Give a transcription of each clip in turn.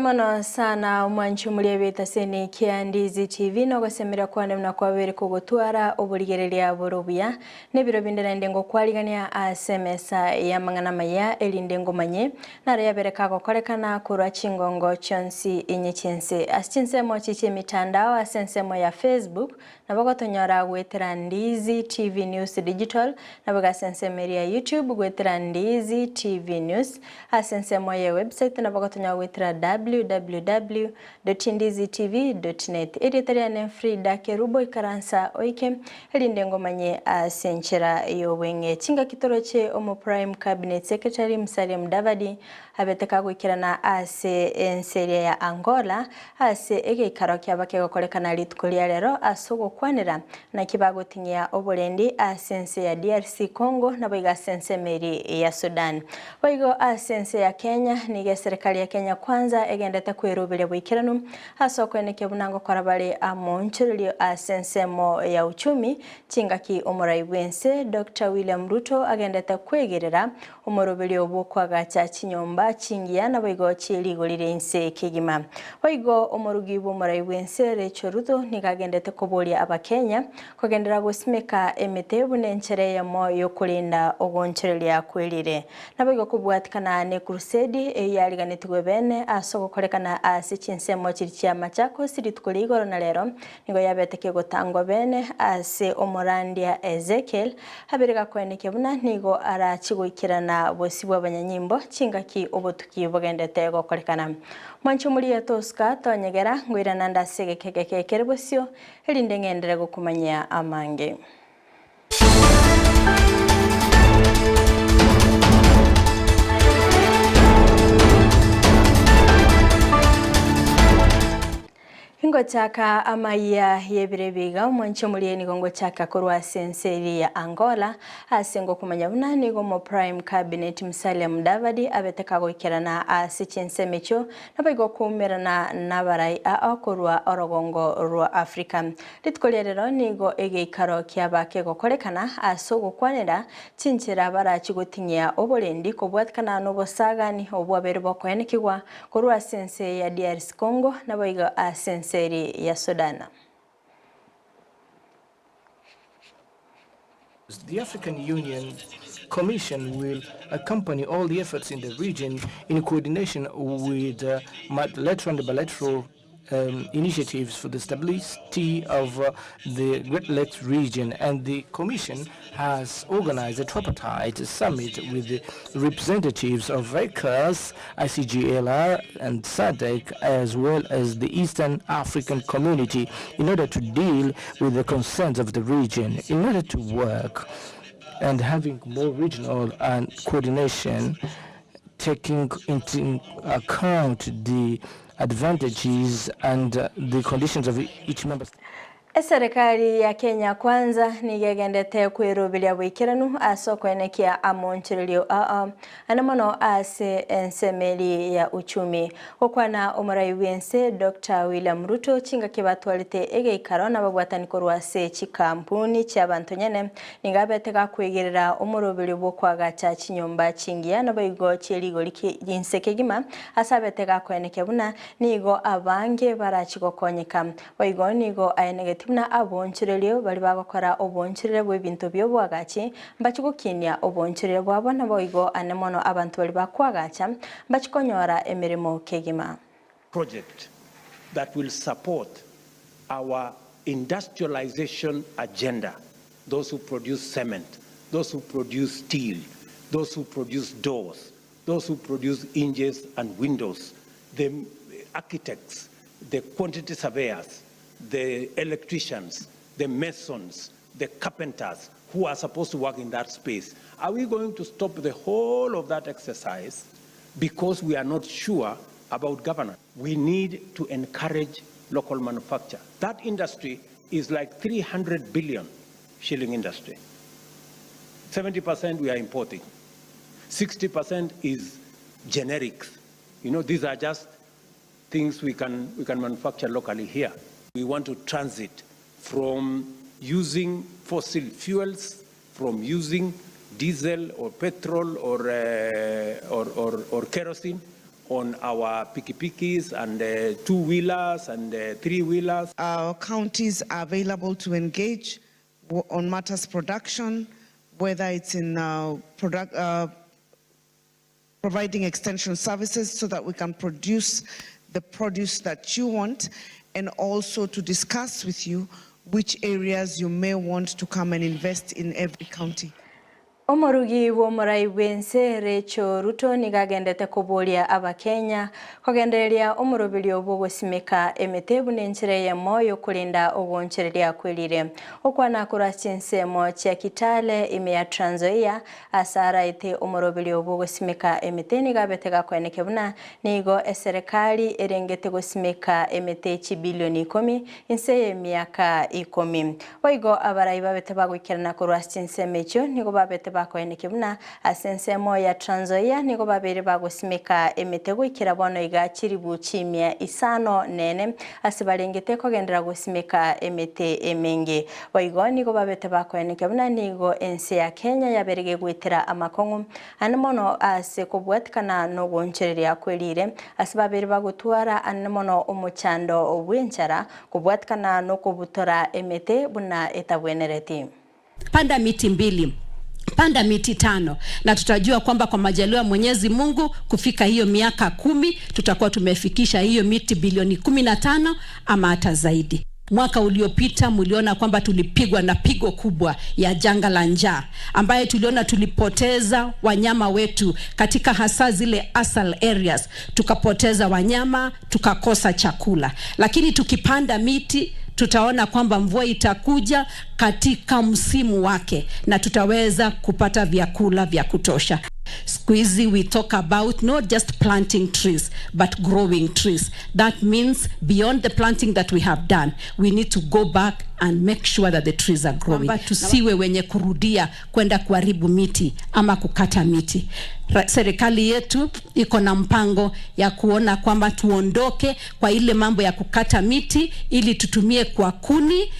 Anemono sana mwanchu mulebeta seni kia Ndizi TV no gasemera kwane mna kwabere kugotwara oburigereria borobuya nebiro bindera ndengo kwaligania asemesa ya mangana maya elindengo manye nare yabereka gokorekana kurwa chingongo chonsi inye Chinsa asichinse mo chiche mitandao asensemo ya Facebook nabagotonyora gwetera Ndizi TV News Digital nabagasensemo ya YouTube gwetera Ndizi TV News asensemo ya website nabagotonyora gwetera www.ndizitv.net editorial Fridah Kerubo ikaransa oike elindengo manye asenchera yowenge chinga kitoroche omo prime cabinet secretary Musalia Mudavadi abeteka gwikirana ase enseria ya Angola ase egeikaro kyabake gokorekana litukulia lero asogo kwanira na kibagotinya obolendi asense ya DRC Congo na boiga sense meri ya Sudan boigo asense ya Kenya nige serikali ya Kenya kwanza egendete kwerubire bwikiranu asokoneke bunango korabale amonchiryo asensemo ya uchumi chingaki omuraibwense Dr. William Ruto agendete kwegerera omurubiri obukwaga cha chinyomba chingiya na boigo chiligolire inse kigima boigo omurugibu omuraibwense Rachel Ruto nigagendete kubolia abakenya kugendera gusimeka emetebu nenchere ya moyo kulinda ogoncherlia kwelire na boigo kubwatikana ne crusade eyaliganetwe bene asogokorekana ase chinsemo chirichia machako siritukuligoro na lero nigo yabeteke gotangwa bene ase omorandia Ezekiel habirega kweneke buna nigo arachigwikirana bosibwa abanyanyimbo chingaki obotuki bogendete gokorekana mwanchu muri etoska tonyegera ngwirana ndasege kekeke kerbosio elinde ngendere gokumanya amange. Ingo chaka Amayia Ibere biga mwancho mulieni gongo chaka kurwa senseri ya Angola asengo kumanya bunani go mo prime cabinet Musalia Mudavadi abeteka goikerana ase Chinsa mecho nabigo kumerana nabarai akorwa orogongo rwa Africa litkolerero nigo egeikaro kyabake gokorekana asogo kwanera chinchira barachigotinya obolendi kobwatkana no bosagani obwabere bokoenekigwa kurwa sense ya DRC Congo nabigo asense ya Sudan. The African Union Commission will accompany all the efforts in the region in coordination with multilateral and bilateral initiatives for the stability of the Great Lakes region, and the Commission has organized a tripartite summit with the representatives of ECOWAS, ICGLR, and SADC, as well as the Eastern African Community, in order to deal with the concerns of the region, in order to work and having more regional and coordination, taking into account the advantages and the conditions of each member state. Serikali ya Kenya kwanza nigegendete kwirubiria bwikiranu asokwenekia amonchirilio anamono ase ensemeli ya uchumi okwana omuraiwense Dr. William Ruto chinga kibatwalite egeikaro nabagwatani korwase chikampuni cy'abantu nyene ningabetega kwegerera omurubiri bwokwaga cha chinyomba chingiya nabayigo cheligo linsekegima asabetega kweneke buna nigo abange barachigokonyeka bayigo nigo ayenege timna abonchirelio bali bagokora obonchirele bwebintu byo bwagachi mbachigukinya obonchirele bwabo naboigo anemono abantu bali bakwagacha mbachikonyora emirimo kegima project that will support our industrialization agenda, those who produce cement, those who produce steel, those who produce doors, those who produce hinges and windows, the architects, the quantity surveyors, the electricians, the masons, the carpenters who are supposed to work in that space. Are we going to stop the whole of that exercise because we are not sure about governance? We need to encourage local manufacture. That industry is like 300 billion shilling industry. 70% we are importing. 60% is generics. You know, these are just things we can manufacture locally here. We want to transit from using fossil fuels, from using diesel or petrol or kerosene, on our pikipikis and two-wheelers and three-wheelers. Our counties are available to engage on matters production, whether it's in providing extension services so that we can produce the produce that you want, and also to discuss with you which areas you may want to come and invest in every county. Omorugi womurai wense Rachel Ruto nigagendete kubulia Abakenya kugendereria omurubiri obugusimika emitebu n'enchire ya moyo kulinda ogonchereria kwirire okwana kura Chinsemo cha Kitale ime ya Trans Nzoia asara ite omurubiri obugusimika emiteni gabetega kweneke buna nigo eserikali erengete gusimika emite bilioni 10 inse ya miaka 10 oigo abarai babete bagwikirana kura Chinsemo echo nigo babete bakoeneke buna asensemo ya Trans Nzoia nigo babere bagusimika emitego ikira bono iga Kiribu chimia Isano nene asibarengete kogendera gusimika emite emenge oigo nigo babete bakoeneke buna nigo ense ya Kenya yaberege gwitira amakongo anemono ase kubwatikana no gonchereria kwirire asibabere bagutwara anemono omuchando obwenchara kubwatikana no kubutora emite buna etabwenereti. Panda miti 2, panda miti 5, na tutajua kwamba kwa majaliwa Mwenyezi Mungu kufika hiyo miaka 10 tutakuwa tumefikisha hiyo miti bilioni 15 ama hata zaidi. Mwaka uliopita mliona kwamba tulipigwa na pigo kubwa ya janga la njaa ambaye tuliona tulipoteza wanyama wetu katika hasa zile asal areas, tukapoteza wanyama, tukakosa chakula. Lakini tukipanda miti tutaona kwamba mvua itakuja katika msimu wake na tutaweza kupata vyakula vya kutosha. Squeezy, we talk about not just planting trees but growing trees. That means beyond the planting that we have done, we need to go back and make sure that the trees are growing. Tusiwe wenye kurudia kwenda kuharibu miti ama kukata miti. Serikali yetu iko na mpango ya kuona kwamba tuondoke kwa ile mambo ya kukata miti ili tutumie kwa kuni,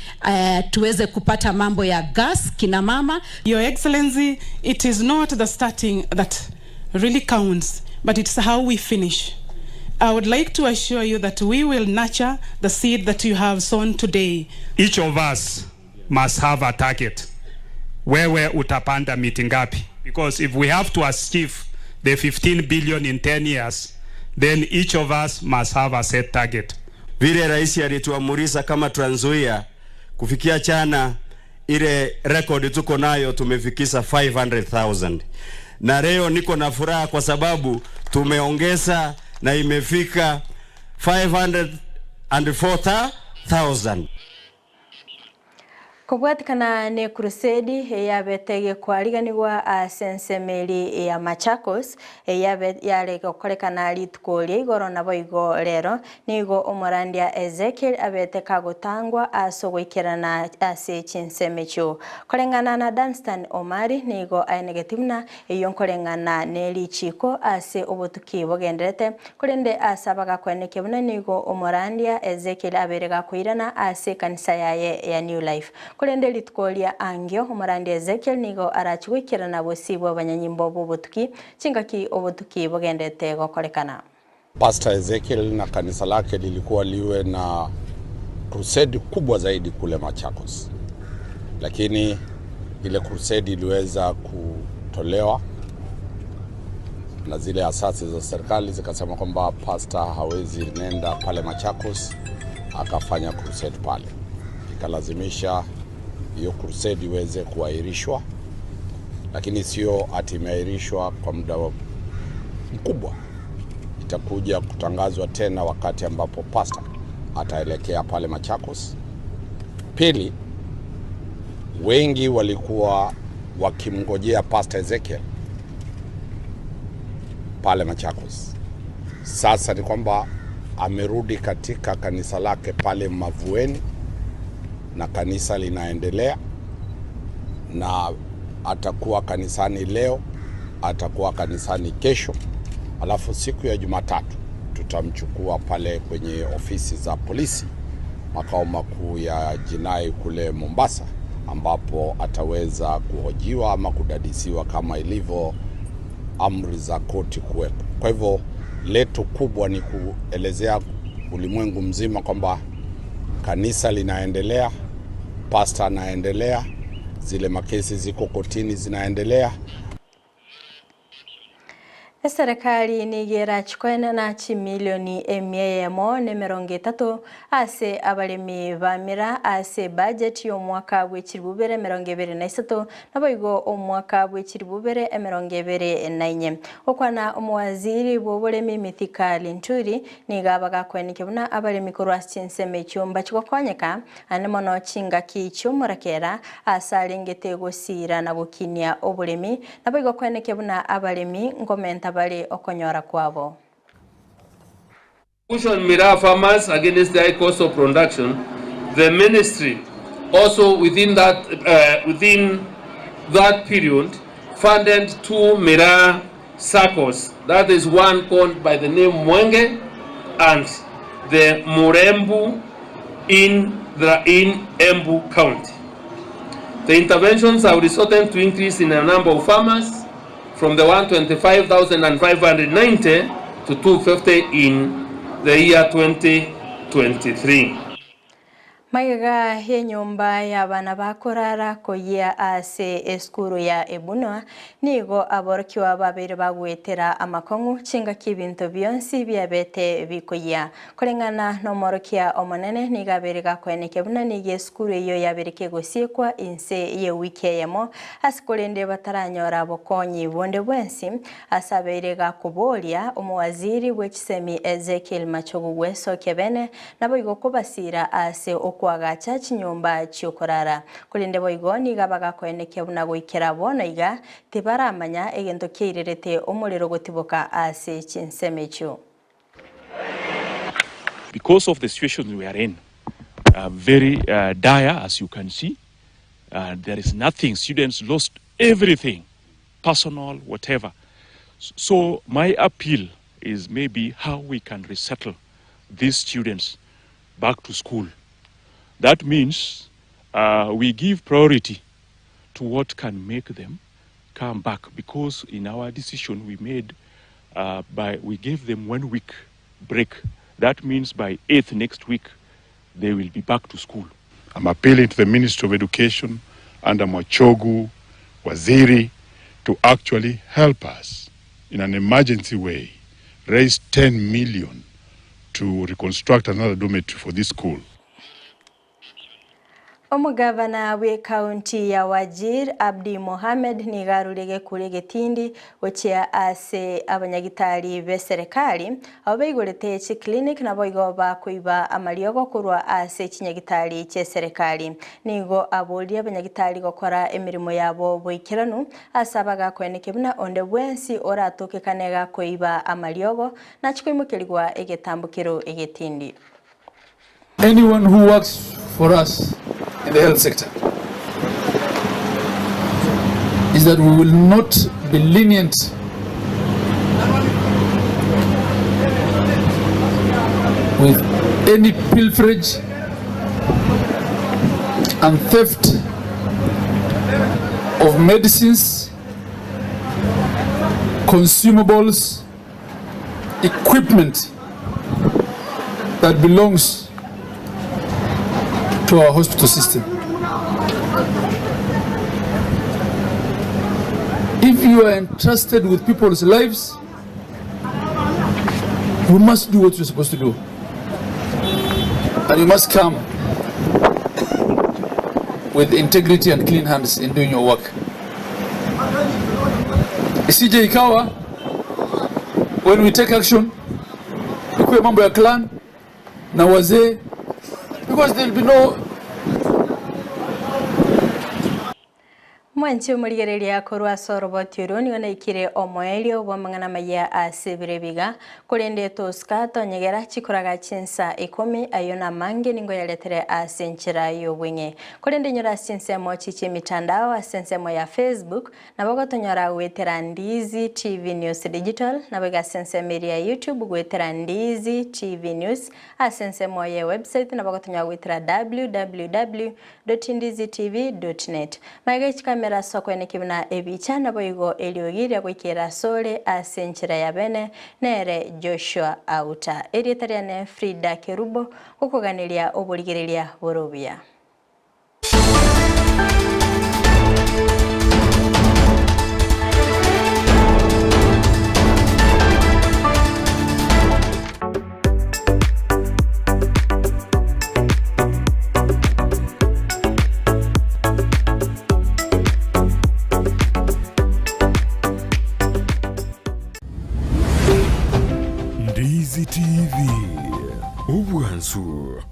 tuweze kupata mambo ya gas kina mama. Your Excellency, it is not the starting that really counts, but it's how we finish. I would like to assure you that we will nurture the seed that you have sown today. Each of us must have a target. Wewe utapanda miti ngapi? Because if we have to achieve the 15 billion in 10 years, then each of us must have a set target. Vile raisi alituamrisha kama Trans Nzoia kufikia chana ile record tuko nayo tumefikisha 500,000. Na leo niko na furaha kwa sababu tumeongeza na imefika 504,000. Kubwatikana ne crusade ya betege kwariganirwa asensemeri ya Machakos yale gukorekana litkoli igoro nabo igo rero nigo omorandia Ezekiel abeteka gutangwa asogwikirana ase Chinsemecho korengana na Danstan Omari nigo ainegetimna iyo korengana ne lichiko ase obutuki bogenderete kurende asabaga kweneke buna nigo omorandia Ezekiel aberega kuirana ase kanisa yaye ya New Life kurende litkolia angyo omarandi Ezekiel nigo arachwikirana bosibwa abanyanyimbo bobutuki chingaki obutuki bogendete gokorekana. Pastor Ezekiel na kanisa lake lilikuwa liwe na crusade kubwa zaidi kule Machakos, lakini ile crusade iliweza kutolewa na zile asasi za serikali zikasema kwamba pastor hawezi nenda pale Machakos akafanya crusade pale, ikalazimisha hiyo crusade iweze kuahirishwa, lakini sio ati imeahirishwa kwa muda mkubwa. Itakuja kutangazwa tena wakati ambapo pastor ataelekea pale Machakos. Pili, wengi walikuwa wakimngojea Pastor Ezekiel pale Machakos. Sasa ni kwamba amerudi katika kanisa lake pale Mavueni na kanisa linaendelea, na atakuwa kanisani leo, atakuwa kanisani kesho, alafu siku ya Jumatatu tutamchukua pale kwenye ofisi za polisi makao makuu ya jinai kule Mombasa, ambapo ataweza kuhojiwa ama kudadisiwa kama ilivyo amri za koti kuwepo. Kwa hivyo letu kubwa ni kuelezea ulimwengu mzima kwamba kanisa linaendelea, pastor anaendelea, zile makesi ziko kotini zinaendelea. Serikali nigera chikwena na chimilioni $130 ase abalimi bamira ase budget y'omwaka w'ekiribubere 2023 naboigo omwaka w'ekiribubere 2024 okwana omwaziri bw'oburemi Mithika Linturi nigabaga kwenike buna abalimi korwa Chinsa ekyomba kigokonyeka anemono chingaki cy'omurakera asalengete gusira na gukinia oburemi naboigo kwenike buna abalimi ngomenta bali okonyora kwabo. Push on Mira farmers against the high cost of production. The ministry also within that period funded 2 Mira circles. That is one called by the name Mwenge and the Murembu in Embu County. The interventions have resulted to increase in the number of farmers from the 125,590 to 250 in the year 2023. Maiga henyumba ya bana bakorara koyia ase eskuru ya Ebunwa nigo aborokiwa babiri bagwetera amakongu chinga kibinto byonsi byabete bikoyia kolengana no morokia omonene nigaberega kweneke buna nige eskuru iyo yabereke gosiekwa inse ye wikeyemo asikolende bataranyora bokonyi bonde bwensi asaberega kubolia omwaziri w'ekisemi Ezekiel Machogugwe Sokebene nabo igokobasira ase kwagacha chinyumba chyokorara kulinde boigoni gabaga kweneke buna goikera bona iga tibaramanya egento kirirete omuliro gotiboka ase Chinsa. Because of the situation we are in, very dire, as you can see, there is nothing. Students lost everything, personal, whatever. So my appeal is maybe how we can resettle these students back to school. That means we give priority to what can make them come back, because in our decision we made, we gave them 1 week break. That means by 8th next week, they will be back to school. I'm appealing to the Ministry of Education under Machogu, Waziri, to actually help us in an emergency way, raise 10 million to reconstruct another dormitory for this school. Omugavana we county ya Wajir Abdi Mohamed nigarurege kurege tindi ochia ase abanyagitari be serikali abaigorete chi clinic na boigo ba kuiba amaliogo kurwa ase chinyagitari che serikali nigo aboli abanyagitari gokora emirimo yabo boikiranu asabaga kweneke buna onde bwensi oratoke kanega kuiba amaliogo na chikoimukirwa egetambukiro egetindi. Anyone who works for us in the health sector is that we will not be lenient with any pilferage and theft of medicines, consumables, equipment that belongs to our hospital system. If you are entrusted with people's lives, you must do what you're supposed to do. And you must come with integrity and clean hands in doing your work. Isije ikawa, when we take action, ikuwe mambo ya clan na wazee, because there will be no. Mwanchi umurigereria korwa sorobotiro ni ikire omoelio bwa mangana maya asibirebiga kurende toskato nyegera chikoraga Chinsa 10 ayona mange ningo yaletere asenchira yobwenye kurende nyora Chinsa mochi mitandao asensemo ya Facebook na bagotonyora wetera Ndizi TV News Digital na baga sensemo ya YouTube wetera Ndizi TV News asensemo ya website na bagotonyora wetera www.ndizitv.net maga kamera sokwe kibna ebichana boigo eliogiria kwikira sole asenchera ya bene nere Joshua Auta erietariane Fridah Kerubo okuganiria oburigireria borobia. Ndizi TV, Ubwansu.